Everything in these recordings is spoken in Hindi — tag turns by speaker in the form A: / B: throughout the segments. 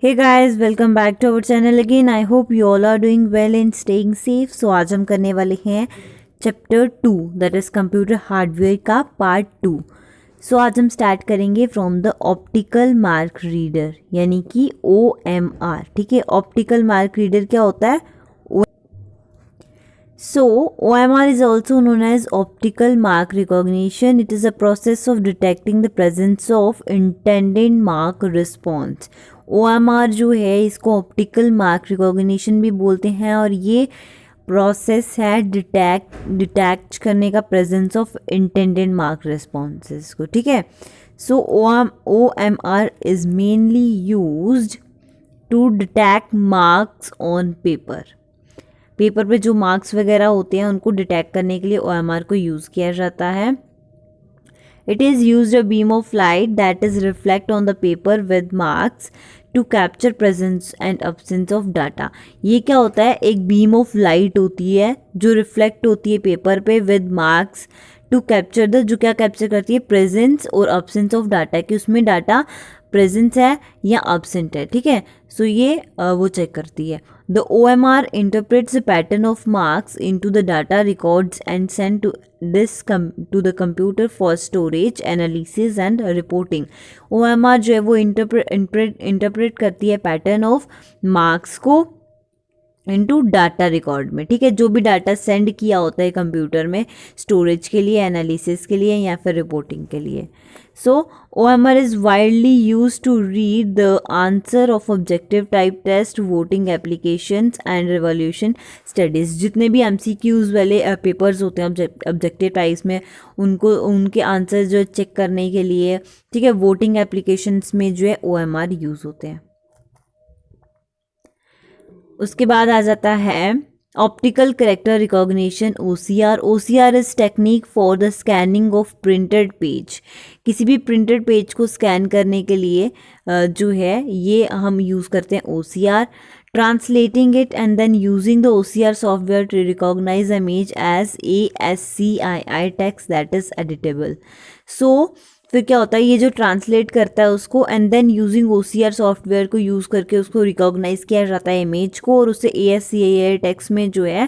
A: Hey guys, welcome back to our channel again. I hope you all are doing well and staying safe. So आज हम करने वाले हैं chapter 2 that is computer hardware का पार्ट 2. सो आज हम स्टार्ट करेंगे from the optical mark reader यानी कि OMR. ठीक है, ऑप्टिकल मार्क रीडर क्या होता है? So, OMR is also known as optical mark recognition. It is a process of detecting the presence of intended mark response. OMR जो है इसको ऑप्टिकल मार्क रिकॉग्निशन भी बोलते हैं और ये प्रोसेस है डिटेक्ट करने का presence of intended mark responses को. ठीक है, so OMR is mainly used to detect marks on paper. Paper पे जो मार्क्स वगैरह होते हैं उनको डिटेक्ट करने के लिए OMR को यूज़ किया जाता है. It is used a beam of light that is reflect on the paper with marks to capture presence and absence of data. ये क्या होता है? एक बीम ऑफ लाइट होती है जो रिफ्लेक्ट होती है पेपर पे विद मार्क्स टू कैप्चर जो क्या कैप्चर करती है? प्रेजेंस और अब्सेंस ऑफ डाटा, कि उसमें डाटा प्रेजेंस है या अब्सेंट है. ठीक है, सो ये वो चेक करती है. The OMR interprets the pattern of marks into the data records and send to the computer for storage, analysis and reporting. OMR जो है वो इंटरप्रेट करती है पैटर्न ऑफ मार्क्स को इनटू डाटा रिकॉर्ड में. ठीक है, जो भी डाटा सेंड किया होता है कंप्यूटर में स्टोरेज के लिए, एनालिसिस के लिए या फिर रिपोर्टिंग के लिए. So OMR is widely use to read the answer of objective type test, voting applications and revolution studies. जितने भी MCQs वाले पेपर्स होते हैं ऑब्जेक्टिव टाइप्स में, उनको उनके आंसर जो चेक करने के लिए, ठीक है, वोटिंग एप्लीकेशंस में जो है OMR यूज़ होते हैं. उसके बाद आ जाता है optical character recognition OCR. OCR is technique for the scanning of printed page. किसी भी प्रिंटेड पेज को स्कैन करने के लिए जो है ये हम यूज़ करते हैं OCR. Translating it and then using the OCR software to recognise image as ASCII text that is editable. So फिर क्या होता है? ये जो ट्रांसलेट करता है उसको and then using OCR software को यूज़ करके उसको रिकॉग्नाइज किया जाता है इमेज को, और उससे ASCII टेक्स्ट में जो है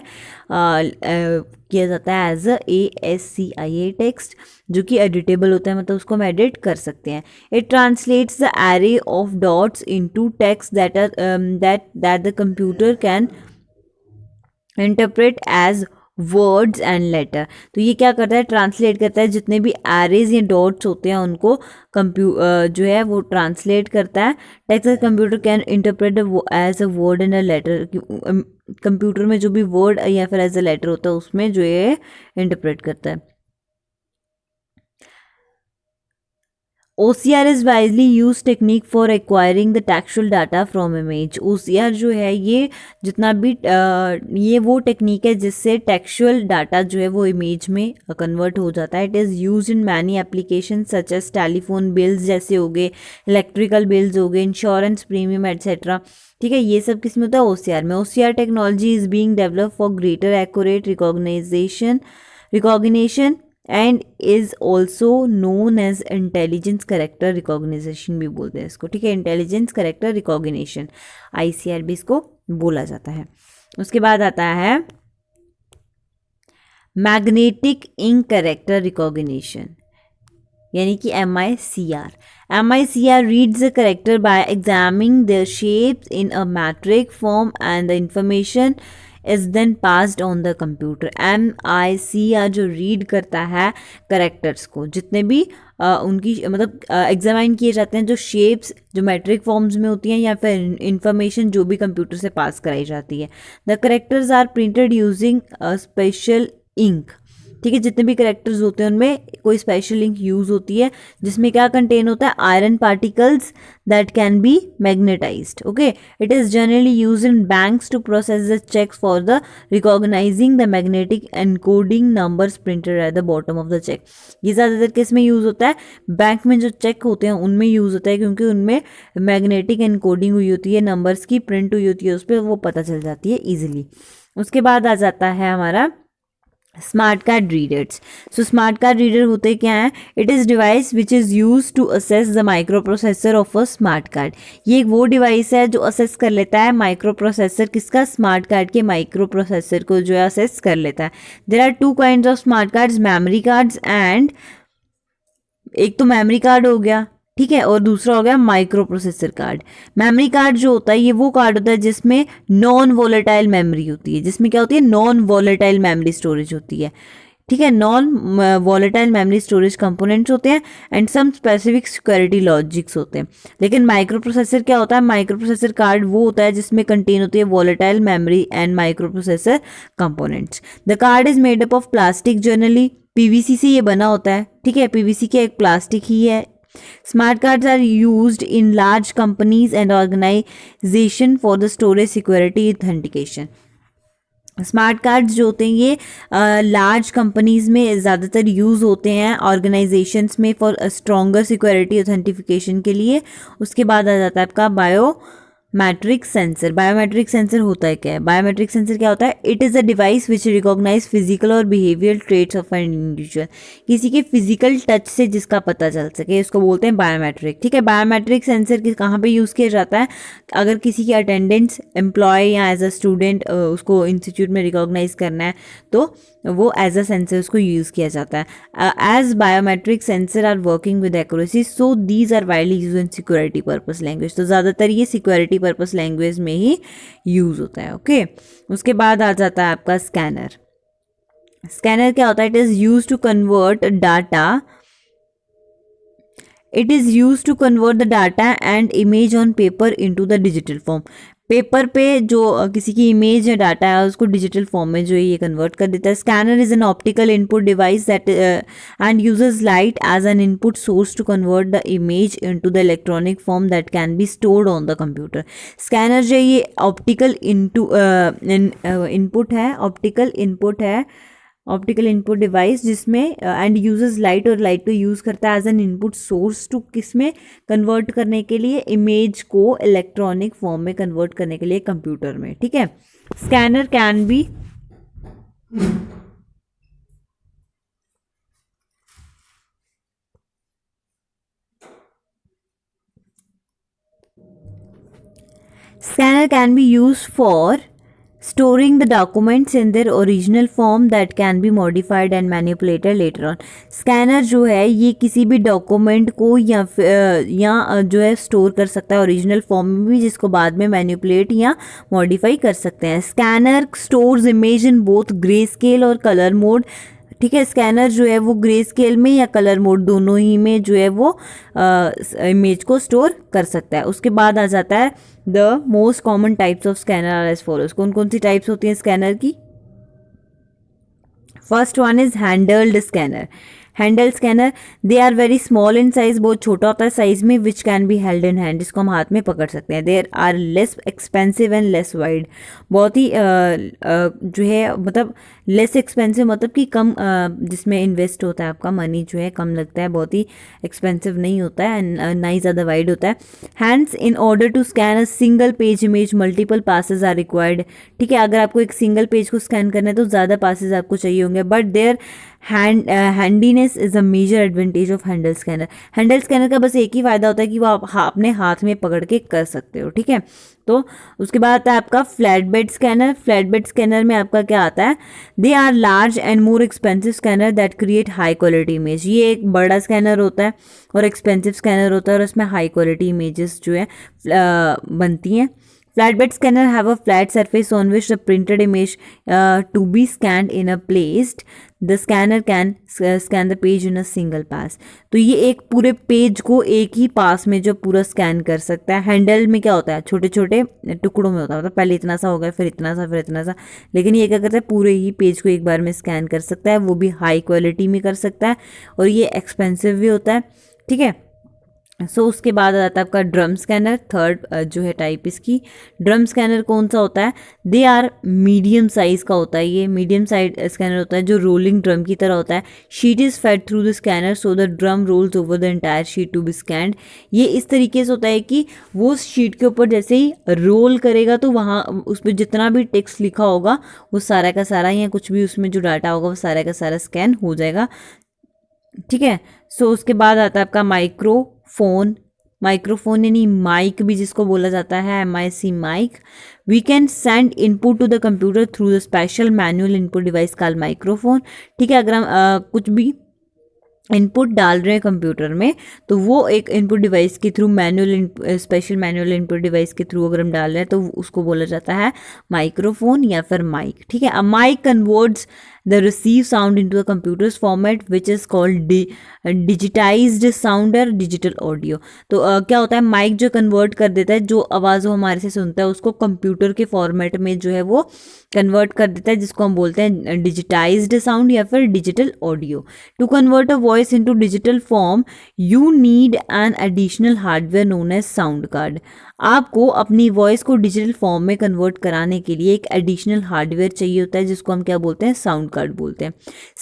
A: किया जाता है एज ASCII टेक्स्ट, जो कि एडिटेबल होता है, मतलब उसको हम एडिट कर सकते हैं. It translates the array of dots into text that the computer can interpret as words and letter. तो ये क्या करता है? ट्रांसलेट करता है जितने भी एरेज या डॉट्स होते हैं उनको जो है वो ट्रांसलेट करता है. Text computer can interpret as a word and a letter. Computer में जो भी वर्ड या फिर एज अ लेटर होता है उसमें जो है इंटरप्रेट करता है. OCR is wisely use technique for acquiring the textual data from image. OCR जो है ये जितना भी ये वो टेक्निक है जिससे टेक्सचुअल डाटा जो है वो इमेज में कन्वर्ट हो जाता है. It is use in many application such as telephone bills जैसे हो गए, इलेक्ट्रिकल बिल्स हो गए, इंश्योरेंस प्रीमियम एट्सेट्रा. ठीक है, ये सब किस में होता है? OCR में. OCR technology is being develop for greater accurate recognition and is also known as intelligence character recognition भी बोलते हैं इसको. ठीक है, इंटेलिजेंस करेक्टर रिकॉग्निशन ICR भी इसको बोला जाता है. उसके बाद आता है मैग्नेटिक इंक करेक्टर रिकॉग्निशन यानी कि MICR. MICR reads the character by examining their shapes in a metric form and the information is then passed on the computer. MICR जो रीड करता है करेक्टर्स को, जितने भी उनकी मतलब एग्जामाइन किए जाते हैं, जो शेप्स जो मैट्रिक फॉर्म्स में होती हैं या फिर इंफॉर्मेशन जो भी कंप्यूटर से पास कराई जाती है. The characters are printed using special ink. ठीक है, जितने भी करेक्टर्स होते हैं उनमें कोई स्पेशल इंक यूज़ होती है जिसमें क्या कंटेन होता है? Iron particles that can be magnetised. Okay, it is generally use in banks to process the cheques for the recognising the magnetic encoding numbers printed at the bottom of the cheque. ये ज़्यादातर किस में यूज़ होता है? बैंक में जो चेक होते हैं उनमें यूज़ होता है, क्योंकि उनमें मैग्नेटिक एनकोडिंग हुई होती है, नंबर्स की प्रिंट हुई होती है उस पर, वो पता चल जाती है ईजिली. उसके बाद आ जाता है हमारा smart card readers. So smart card reader होते क्या हैं? It is device which is use to access the micro processor of a smart card. ये एक वो डिवाइस है जो असेस कर लेता है माइक्रो प्रोसेसर किसका? स्मार्ट कार्ड के माइक्रो प्रोसेसर को जो है असेस कर लेता है। There are two kinds of smart cards, memory cards and, एक तो मेमोरी कार्ड हो गया, ठीक है, और दूसरा हो गया micro processor card. Memory card जो होता है ये वो कार्ड होता है जिसमें नॉन वोलेटाइल मेमोरी होती है, जिसमें क्या होती है? नॉन वोलेटाइल मेमोरी स्टोरेज होती है, ठीक है, non volatile memory storage components होते हैं and some specific security logics होते हैं। लेकिन माइक्रो प्रोसेसर क्या होता है? माइक्रो प्रोसेसर कार्ड वो होता है जिसमें कंटेन होती है volatile memory and micro processor components. The card is made up of plastic, generally PVC से ये बना होता है, ठीक है, पीवीसी के एक प्लास्टिक ही है। Smart cards are used in large companies and organisation for the storage security authentication. Smart cards जो होते हैं ये लार्ज कंपनीज में ज़्यादातर यूज़ होते हैं, ऑर्गेनाइजेशंस में फॉर स्ट्रॉन्गर सिक्योरिटी ऑथेंटिफिकेशन के लिए। उसके बाद आ जाता है आपका बायोमेट्रिक सेंसर। बायोमेट्रिक सेंसर होता है क्या है? बायोमेट्रिक सेंसर क्या होता है? It is a device which recognise physical और behavioural traits of an individual. किसी के फिजिकल टच से जिसका पता चल सके उसको बोलते हैं बायोमेट्रिक, ठीक है। बायोमेट्रिक सेंसर कहाँ पे यूज़ किया जाता है? अगर किसी की अटेंडेंस एम्प्लॉय या एज अ स्टूडेंट उसको इंस्टीट्यूट में रिकॉग्नाइज करना है तो वो एज अ सेंसर उसको यूज़ किया जाता है। As biometric sensor are working with accuracy, so these are widely use in security purpose language. तो ज़्यादातर ये सिक्योरिटी पर्पस लैंग्वेज में ही यूज़ होता है, ओके। उसके बाद आ जाता है आपका स्कैनर। स्कैनर क्या होता है? It is use to convert data, it is used to convert the data and image on paper into the digital form। Paper पे जो किसी की इमेज या डाटा है उसको डिजिटल फॉर्म में जो है ये कन्वर्ट कर देता है। Scanner is an optical input device that and uses light as an input source to convert the image into the electronic form that can be stored on the computer. Scanner जो है ये ऑप्टिकल इनपुट है, ऑप्टिकल इनपुट है, ऑप्टिकल इनपुट डिवाइस जिसमें एंड यूजेस लाइट, और लाइट को यूज़ करता है as an input source to किसमें कन्वर्ट करने के लिए? इमेज को इलेक्ट्रॉनिक फॉर्म में कन्वर्ट करने के लिए कंप्यूटर में, ठीक है। Scanner can be scanner can be used for storing the documents in their original form that can be modified and manipulated later on। Scanner जो है ये किसी भी डॉक्यूमेंट को या जो है स्टोर कर सकता है ओरिजिनल फॉर्म में भी, जिसको बाद में मैनिपुलेट या मॉडिफाई कर सकते हैं। Scanner stores image in both grey scale और कलर मोड, ठीक है। स्कैनर जो है वो ग्रे स्केल में या कलर मोड दोनों ही में जो है वो इमेज को स्टोर कर सकता है। उसके बाद आ जाता है the most common types of scanner are as follows. कौन कौन सी टाइप्स होती हैं स्कैनर की? First one is handled scanner. Handle scanner, they are very small in size, बहुत छोटा होता है साइज में, which can be held in hand, जिसको हम हाथ में पकड़ सकते हैं। There are less expensive and less wide, बहुत ही जो है मतलब लेस एक्सपेंसिव मतलब कि कम जिसमें इन्वेस्ट होता है आपका मनी जो है कम लगता है, बहुत ही एक्सपेंसिव नहीं होता है, ना ही ज़्यादा वाइड होता है। Hands, in order to scan a single page image multiple passes are required, ठीक है। अगर आपको एक सिंगल पेज को स्कैन करना है तो ज़्यादा पासेज आपको चाहिए होंगे, but their handiness is a major advantage of handle scanner. Handle scanner का बस एक ही फायदा होता है कि वो आप अपने हाथ में पकड़ के कर सकते हो, ठीक है। तो उसके बाद आता है आपका flatbed scanner. Flatbed scanner में आपका क्या आता है? They are large and more expensive scanner that create high quality image. ये एक बड़ा स्कैनर होता है और एक्सपेंसिव स्कैनर होता है और उसमें हाई क्वालिटी इमेजेस जो है बनती हैं। Flatbed scanner have a flat surface on which the printed image to be scanned in a placed. The scanner can scan the page in a single pass। तो ये एक पूरे पेज को एक ही पास में जो पूरा स्कैन कर सकता है। हैंडल में क्या होता है? छोटे छोटे टुकड़ों में होता है, मतलब पहले इतना सा होगा फिर इतना सा फिर इतना सा, लेकिन ये क्या करता है? पूरे ही पेज को एक बार में स्कैन कर सकता है, वो भी हाई क्वालिटी में कर सकता है और ये एक्सपेंसिव भी होता है, ठीक है। उसके बाद आता है आपका ड्रम स्कैनर, थर्ड जो है टाइप इसकी। ड्रम स्कैनर कौन सा होता है? दे आर मीडियम साइज का होता है, ये मीडियम साइज स्कैनर होता है जो रोलिंग ड्रम की तरह होता है। Sheet is fed through the scanner so the drum rolls over the entire sheet to be scanned. ये इस तरीके से होता है कि वो शीट के ऊपर जैसे ही रोल करेगा तो वहाँ उस पर जितना भी टेक्स्ट लिखा होगा वो सारा का सारा, या कुछ भी उसमें जो डाटा होगा वो सारा का सारा स्कैन हो जाएगा। ठीक है। उसके बाद आता है आपका माइक्रोफोन। माइक्रोफोन यानी माइक भी जिसको बोला जाता है, MIC mic. We can send input to the computer through the special manual input device called microphone. ठीक है, अगर हम कुछ भी इनपुट डाल रहे हैं कंप्यूटर में तो वो एक इनपुट डिवाइस के through special manual input device के थ्रू अगर हम डाल रहे हैं तो उसको बोला जाता है माइक्रोफोन या फिर माइक। ठीक है, a mic converts the receive sound into the computer's format which is called digitised sound और डिजिटल ऑडियो। तो क्या होता है, माइक जो कन्वर्ट कर देता है, जो आवाज़ वो हमारे से सुनता है उसको कंप्यूटर के फॉर्मेट में जो है वो कन्वर्ट कर देता है, जिसको हम बोलते हैं डिजिटाइज्ड साउंड या फिर digital audio. To convert a voice into digital form you need an additional hardware known as sound card. आपको अपनी वॉइस को डिजिटल फॉर्म में कन्वर्ट कराने के लिए एक एडिशनल हार्डवेयर चाहिए होता है, जिसको हम क्या बोलते हैं, साउंड कार्ड बोलते हैं।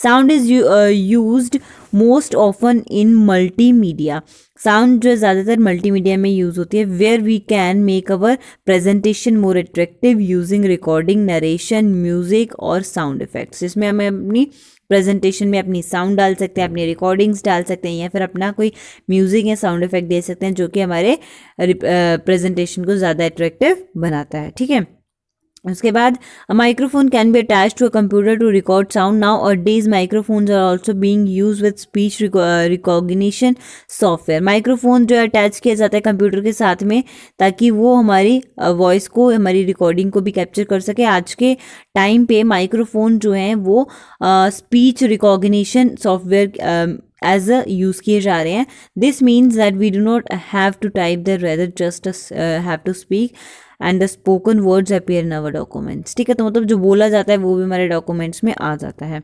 A: Sound is used most often in multimedia. Sound जो है ज़्यादातर मल्टीमीडिया में यूज़ होती है। Where we can make our presentation more attractive using recording, narration, music और साउंड इफेक्ट्स। इसमें हमें अपनी प्रेजेंटेशन में अपनी साउंड डाल सकते हैं, अपनी रिकॉर्डिंग्स डाल सकते हैं, या फिर अपना कोई म्यूजिक या साउंड इफेक्ट दे सकते हैं जो कि हमारे प्रेजेंटेशन को ज़्यादा अट्रैक्टिव बनाता है। ठीक है, उसके बाद microphone can be attach to a computer to record sound. Now a days microphones are also being use with speech recognition software. Microphone जो अटैच किया जाता है कंप्यूटर के साथ में ताकि वो हमारी वॉइस को, हमारी रिकॉर्डिंग को भी कैप्चर कर सके। आज के टाइम पे माइक्रोफोन जो हैं वो speech recognition software as a use किए जा रहे हैं। This means that we do not have to type the rather just have to speak and the spoken words appear in our documents. ठीक है, तो मतलब जो बोला जाता है वो भी हमारे डॉक्यूमेंट्स में आ जाता है।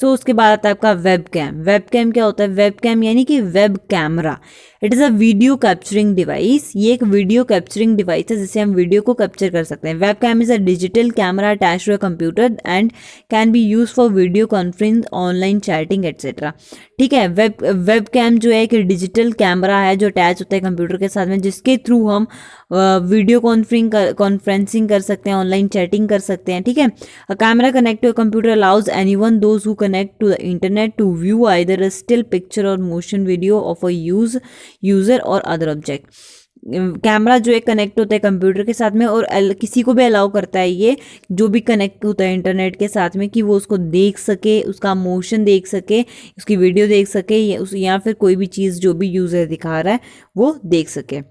A: उसके बाद आता है आपका वेब कैम। वेब कैम क्या होता है? वेब कैम यानी कि web camera. It is a video capturing device. ये एक वीडियो कैप्चरिंग डिवाइस है जिससे हम वीडियो को कैप्चर कर सकते हैं। Webcam is a digital camera attach to a computer and can be use for video conference, online chatting etcetera. ठीक है, वेब कैम जो है एक डिजिटल कैमरा है जो अटैच होता है कंप्यूटर के साथ में, जिसके थ्रू हम वीडियो कॉन्फ्रेंसिंग कर सकते हैं, ऑनलाइन चैटिंग कर सकते हैं। ठीक है, a camera connect to a computer allows anyone those who connect to the internet to view either a still picture or motion video of a user or other object. Camera जो है कनेक्ट होता है कंप्यूटर के साथ में और किसी को भी अलाउ करता है ये, जो भी कनेक्ट होता है इंटरनेट के साथ में, कि वो उसको देख सके, उसका मोशन देख सके, उसकी वीडियो देख सके, या फिर कोई भी चीज़ जो भी यूज़र दिखा रहा है वो देख सके।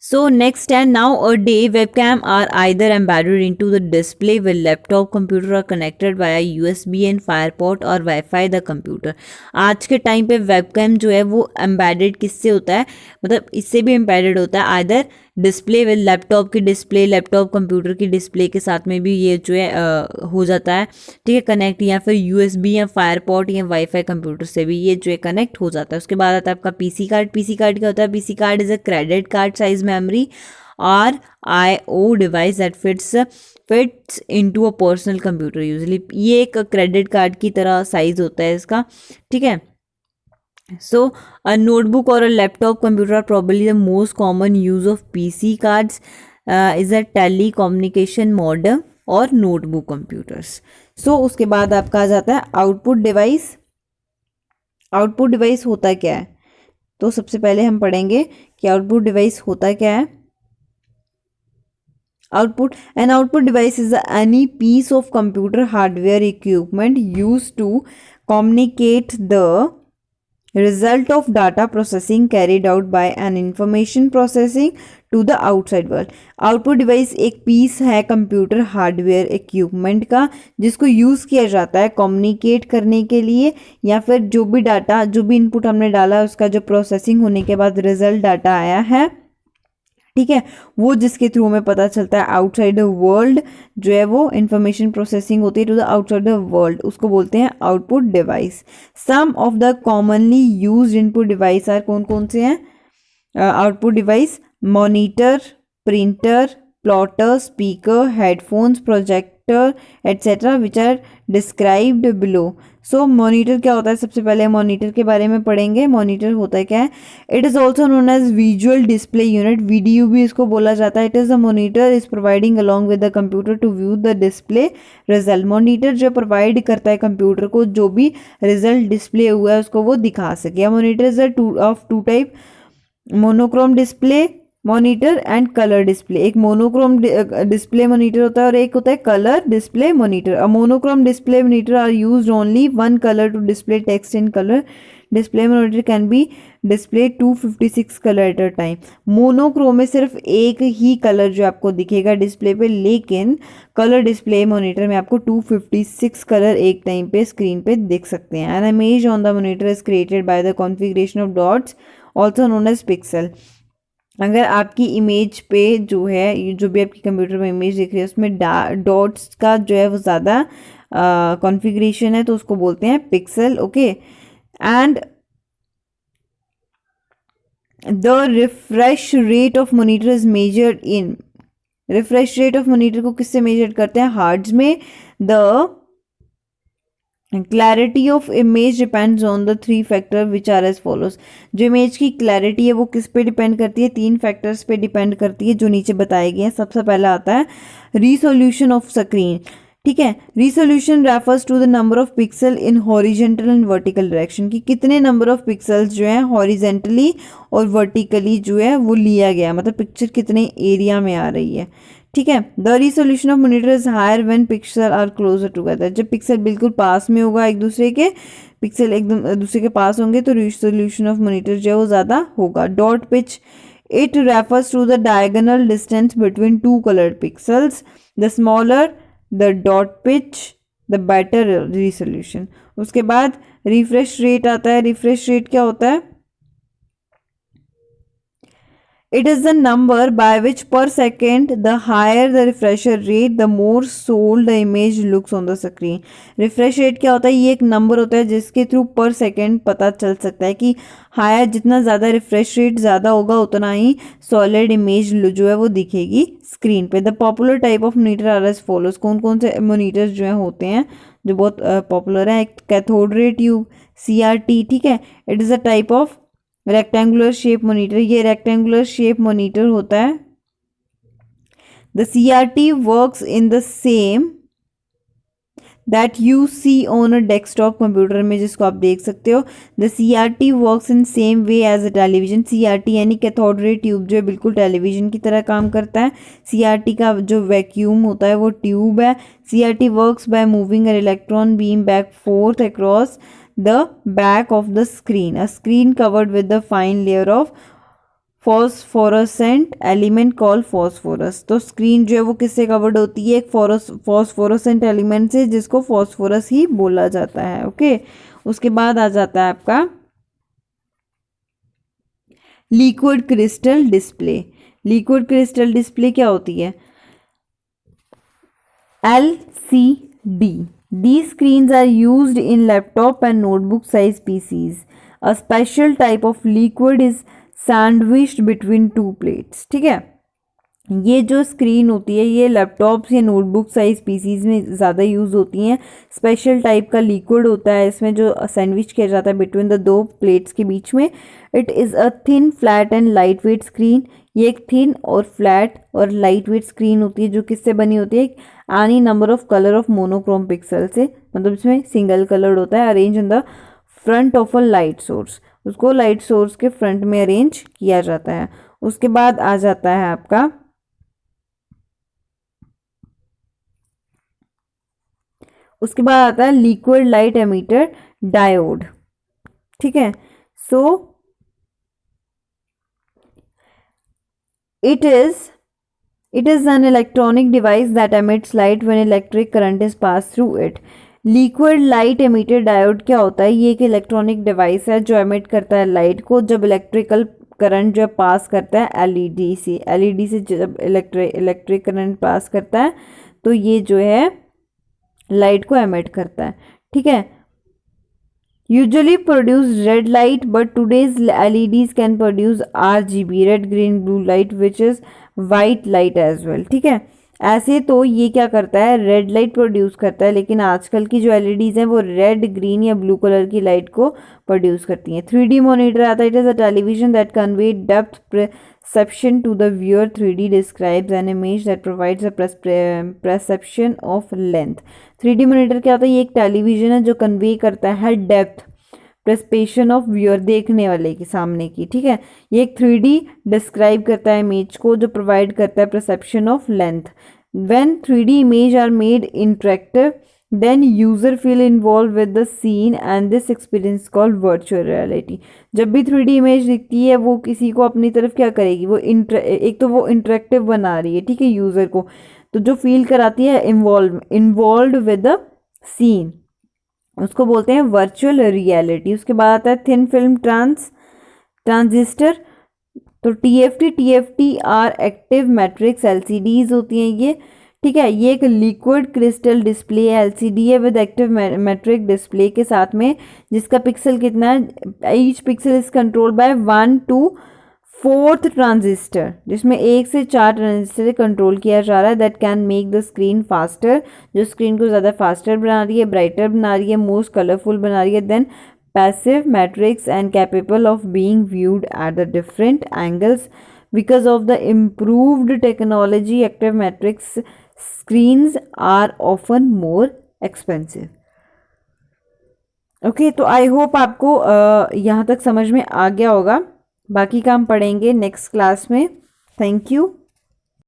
A: So next, and nowadays webcam are either embedded into the display with laptop computer or connected via USB and Fireport और Wi-Fi the computer। आज के टाइम पे webcam जो है वो embedded किससे होता है, मतलब इससे भी embedded होता है either डिस्प्ले विद लैपटॉप की डिस्प्ले, लैपटॉप कंप्यूटर की डिस्प्ले के साथ में भी ये जो है हो जाता है। ठीक है, कनेक्ट, या फिर USB या फायरपॉट या वाईफाई कंप्यूटर से भी ये जो है कनेक्ट हो जाता है। उसके बाद आता है आपका PC कार्ड। PC कार्ड क्या होता है? PC card is a credit card size memory RIO device that fits into a personal computer usually. ये एक क्रेडिट कार्ड की तरह साइज होता है इसका। ठीक है, so a notebook or a laptop computer are probably the most common use of PC cards is a telecommunication modem और notebook computers। so उसके बाद आपका आ जाता है आउटपुट डिवाइस। आउटपुट डिवाइस होता क्या है? तो सबसे पहले हम पढ़ेंगे कि आउटपुट डिवाइस होता क्या है। Output, an output device is any piece of computer hardware equipment used to communicate the result of data processing carried out by an information processing to the outside world। Output device एक पीस है कंप्यूटर हार्डवेयर इक्विपमेंट का जिसको यूज़ किया जाता है कम्युनिकेट करने के लिए, या फिर जो भी डाटा, जो भी इनपुट हमने डाला है उसका जो प्रोसेसिंग होने के बाद रिजल्ट डाटा आया है, ठीक है, वो जिसके थ्रू हमें पता चलता है आउटसाइड द वर्ल्ड, जो है वो इंफॉर्मेशन प्रोसेसिंग होती है to the outside the world, उसको बोलते हैं output device. Some of the commonly used input device are कौन कौन से हैं? Output device monitor, printer, plotter, speaker, headphones, projector etcetera which are described below. So monitor क्या होता है, सबसे पहले मॉनिटर के बारे में पढ़ेंगे। मॉनिटर होता है क्या है, it is also known as visual display unit, VDU भी इसको बोला जाता है। It is a monitor is providing along with the computer to view the display result. Monitor जो प्रोवाइड करता है कंप्यूटर को जो भी रिजल्ट डिस्प्ले हुआ है उसको वो दिखा सके। Monitor is of two type, monochrome display monitor and colour display. एक मोनोक्रोम डिस्प्ले मॉनिटर होता है और एक होता है colour display monitor. A monochrome display monitor are used only one colour to display text in colour display monitor can be display 256 colour at a time. Monochrome में सिर्फ एक ही कलर जो आपको दिखेगा डिस्प्ले पे, लेकिन कलर डिस्प्ले मॉनिटर में आपको 256 कलर एक टाइम पे स्क्रीन पे दिख सकते हैं। An image on the monitor is created by the configuration of dots also known as pixel. अगर आपकी इमेज पे जो है, जो भी आपकी कंप्यूटर में इमेज दिख रही है उसमें डॉट्स का जो है वो ज़्यादा कॉन्फ़िगरेशन है तो उसको बोलते हैं pixel. Okay, and the refresh rate of monitor is measured in, refresh rate of monitor को किससे मेजर करते हैं, हार्ट्ज में। The clarity of image depends on the three factor which are as follows. जो इमेज की क्लैरिटी है वो किस पे डिपेंड करती है, तीन फैक्टर्स पे डिपेंड करती है जो नीचे बताए गए हैं। सबसे पहला आता है रिसोल्यूशन ऑफ स्क्रीन। ठीक है, resolution refers to the number of pixel in horizontal and vertical direction, कि कितने नंबर ऑफ पिक्सल्स जो है हॉरिजेंटली और वर्टिकली जो है वो लिया गया, मतलब पिक्चर कितने एरिया में आ रही है। ठीक है, the resolution of monitor is higher when pixel are closer together. जब पिक्सल बिल्कुल पास में होगा एक दूसरे के, पिक्सल एकदम दूसरे के पास होंगे तो रिसोल्यूशन ऑफ मॉनिटर जो है वो ज़्यादा होगा। Dot pitch, it refers to the diagonal distance between two coloured pixels. The smaller the dot pitch the better resolution. उसके बाद रिफ्रेश रेट आता है। रिफ्रेश रेट क्या होता है, it is the number by which per second the higher the refresh rate the more sold the image looks on the screen। refresh rate क्या होता है, ये एक नंबर होता है जिसके थ्रू पर सेकेंड पता चल सकता है कि हायर, जितना ज़्यादा रिफ्रेश रेट ज़्यादा होगा उतना ही सॉलिड इमेज जो है वो दिखेगी स्क्रीन पे। The popular type of monitor are as follows. कौन कौन से मॉनिटर्स जो है होते हैं जो बहुत पॉपुलर है, एक कैथोड रे ट्यूब CRT। ठीक है, it is a type of rectangular shape monitor, ये रेक्टेंगुलर शेप मॉनिटर होता है। The CRT works in the same that you see on a desktop computer में, जिसको आप देख सकते हो। The CRT works in same way as a television. CRT यानी कैथोड रे ट्यूब जो है बिल्कुल टेलीविजन की तरह काम करता है। CRT का जो वैक्यूम होता है वो ट्यूब है। CRT works by moving a electron beam back fourth across the back of the screen, a screen covered with the fine layer of phosphorescent element called phosphorus। तो स्क्रीन जो है वो किससे कवर्ड होती है, एक फॉस्फोरेसेंट एलिमेंट से जिसको फॉस्फोरस ही बोला जाता है। ओके, उसके बाद आ जाता है आपका liquid crystal display. Liquid crystal display क्या होती है, LCD। These screens are used in laptop and notebook size PCs. A special type of liquid is sandwiched between two plates। ठीक है, ये जो स्क्रीन होती है ये लैपटॉप्स या नोटबुक साइज पीसीज में ज़्यादा यूज़ होती हैं। स्पेशल टाइप का लिक्विड होता है इसमें जो सैंडविच किया जाता है बिटवीन द दो प्लेट्स के बीच में। It is a thin flat and light weight screen. ये एक थिन और फ्लैट और लाइट वेट स्क्रीन होती है जो किससे बनी होती है, any number of colour of monochrome pixel से, मतलब इसमें सिंगल कलर्ड होता है। Arrange in the front of a light source, उसको लाइट सोर्स के फ्रंट में अरेंज किया जाता है। उसके बाद आ जाता है आपका उसके बाद आता है लिक्विड लाइट एमिटर डायोड। ठीक है, so it is an electronic device that emits light when electric current is pass through it. Liquid light emitter diode क्या होता है, ये एक इलेक्ट्रॉनिक डिवाइस है जो एमिट करता है लाइट को जब इलेक्ट्रिकल करंट जो पास करता है एलईडी से जब इलेक्ट्रिक करंट पास करता है तो ये जो है लाइट को एमिट करता है। ठीक है, usually produce red light, but today's LEDs can produce RGB, red green blue light, which is white light as well. ठीक है, ऐसे तो ये क्या करता है, रेड लाइट प्रोड्यूस करता है, लेकिन आजकल की जो LEDs हैं वो रेड, ग्रीन या ब्लू कलर की लाइट को प्रोड्यूस करती हैं. 3D मॉनिटर आता है. It is a television that convey depth perception to the viewer. 3D describes an image that provides a perception of length. 3D monitor क्या होता है, ये एक टेलीविजन है जो कन्वे करता है डेप्थ परसेप्शन ऑफ व्यूअर, देखने वाले की, सामने की. ठीक है, ये एक 3D डिस्क्राइब करता है इमेज को, जो प्रोवाइड करता है perception of length. When 3D image are made interactive, then user feel involved with the scene and this experience called virtual reality. जब भी 3D इमेज दिखती है वो किसी को अपनी तरफ क्या करेगी, वो एक तो वो इंटरेक्टिव बना रही है, ठीक है, यूज़र को, तो जो फील कराती है इन्वॉल्व विद द सीन, उसको बोलते हैं वर्चुअल रियलिटी. उसके बाद आता है थिन फिल्म ट्रांजिस्टर. तो TFT are active matrix LCDs होती हैं ये. ठीक है, ये एक लिक्विड क्रिस्टल डिस्प्ले LCD है विद एक्टिव मैट्रिक डिस्प्ले के साथ में, जिसका पिक्सल कितना है, each pixel is control by 1 to 4th transistor, जिसमें 1 से 4 ट्रांजिस्टर से कंट्रोल किया जा रहा है. That can make the screen faster, जो स्क्रीन को ज़्यादा फास्टर बना रही है, ब्राइटर बना रही है, मोस्ट कलरफुल बना रही है. Then passive matrix and capable of being viewed at the different angles. Because of the improved technology, active matrix screens are often more expensive. Okay, तो आई होप आपको यहाँ तक समझ में आ गया होगा. बाकी काम पढ़ेंगे नेक्स्ट क्लास में. Thank you.